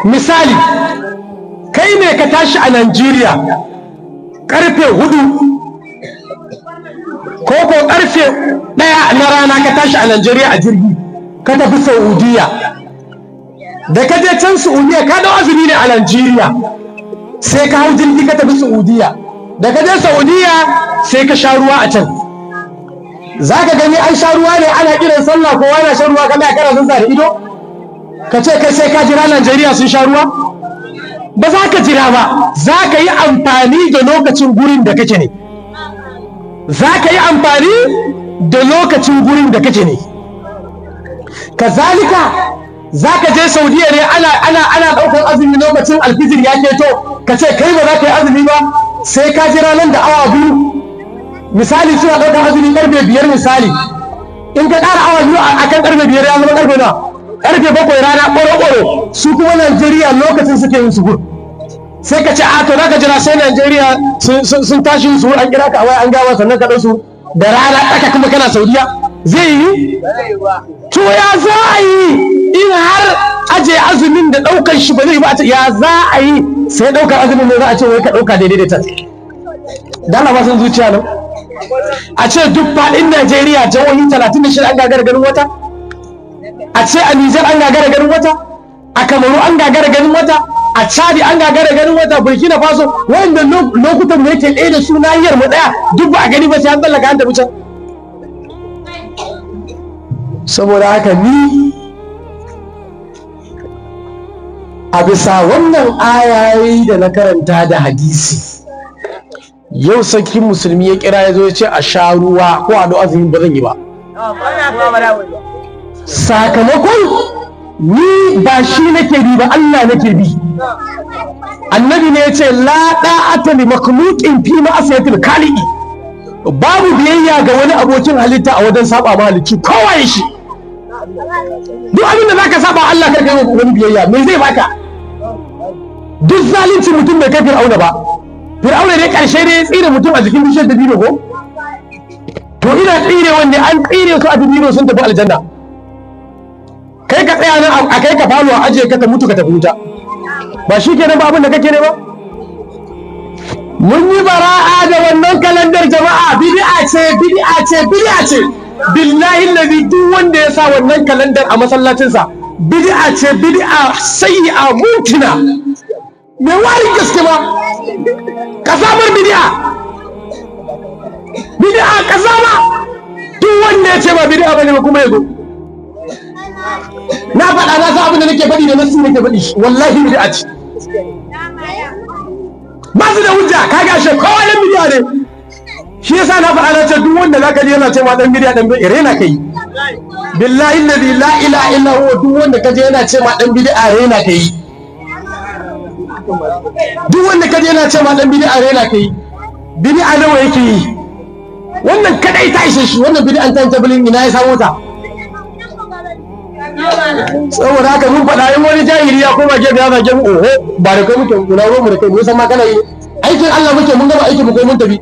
misali kai ne ka tashi a Najeriya karfe 4 ko karfe 1 na rana ka tashi a Najeriya a jirgi ka tafi Saudiya. Da ka je can Saudiya ka dau azumi ne a Najeriya sai ka hau jirgi ka tafi Saudiya. Da ka je Saudiya sai ka sha ruwa a can. Za ka gani an sha ruwa ne ana kiran sallah kowa yana shan ruwa kana sun da ido ka ce kai sai ka jira Najeriya sun sha ruwa? Ba za ka jira ba, za ka yi amfani da lokacin gurin da kake ne. Za ka yi amfani da lokacin gurin da kake ne. Kazalika za ka je Saudiya ne ana ɗaukar azumi lokacin alfijir ya keto ka ce kai ba za ka yi azumi ba sai ka jira nan da awa 2. Misali suna ɗaukar azumi ƙarfe 5 misali, in ka ƙara awa 2 a kan ƙarfe 5 ya zama ƙarfe na ƙarfe 7 rana ƙoro-ƙoro. Su kuma Najeriya lokacin suke yin suhur, sai ka ce a to za ka jira sai Najeriya sun tashi yin suhur an kira ka a waya an gawa sannan ka ɗau su da rana ɗaka kuma kana Saudiya zai yi? To ya za a yi in har aje azumin da ɗaukar shi ba zai ba ya za a yi sai ɗaukar azumin ne za a ce wai ka ɗauka daidai da ta dala ba sun zuciya nan a ce duk faɗin Najeriya jihohi 36 an gagara ganin wata, a ce a Nijar an gagara ganin wata, a Kamaru an gagara ganin wata, a Chadi an gagara ganin wata, Burkina Faso wanda lokutan da yake ɗaya da su nahiyar mu ɗaya duk ba a gani ba sai an tsallaka an tafi can. Saboda haka ni a bisa wannan ayayi da na karanta da hadisi yau sarkin musulmi ya kira ya zo ya ce a sha ruwa ko a dau azumin ba zan yi ba. Sakamakon ni ba shi nake bi ba Allah nake bi. Annabi ne ya ce la da'ata li makhluqin fi ma'asiyatil khaliqi, babu biyayya ga wani abokin halitta a wajen saba ma halicci kowa ya shi. Duk abin da zaka saba Allah kar kai wani biyayya me zai baka? Duk zalunci mutum bai kai Fir'auna ba. Fir'auna ne karshe ne ya tsire mutum a jikin bishiyar dabino ko? To ina tsire wanda an tsire su a dabino sun tafi aljanna. Kai ka tsaya nan a kai ka falo a ajiye ka ta mutu ka tafi wuta. Ba shi kenan ba abin da kake ne ba? Mun yi bara'a da wannan kalandar jama'a, bid'a ce. Billahi allazi duk wanda ya sa wannan kalandar a masallacinsa bid'a ce, bid'a sayyi'a mutina. Me wari gaske ba? Kasamar bid'a kasama. Duk wanda ya ce ba bid'a bane kuma yazo. Na faɗa na san abin da nake faɗi da nasu nake faɗi, wallahi bid'a ce. Ba su da hujja, kaga shi kowa dan bid'a ne. Shi yasa na faɗa na ce duk wanda zaka ji yana cewa dan bid'a dan bid'a rena kai. Billahi alladhi la ilaha illa huwa, duk wanda kaje yana cewa dan bid'a rena kai. Duk wanda kaje yana cewa dan bid'a rena kai. Bid'a nawa yake yi? Wannan kadai ta ishe shi, wannan bid'an tan tabulin ina ya samu ta? Saboda haka mun faɗa in wani jahili ya koma gefe ya zage mu oho ba da kai muke, kuna mu da kai mun san ma kana yi aikin Allah muke, mun gama aikin mu ko mun tafi.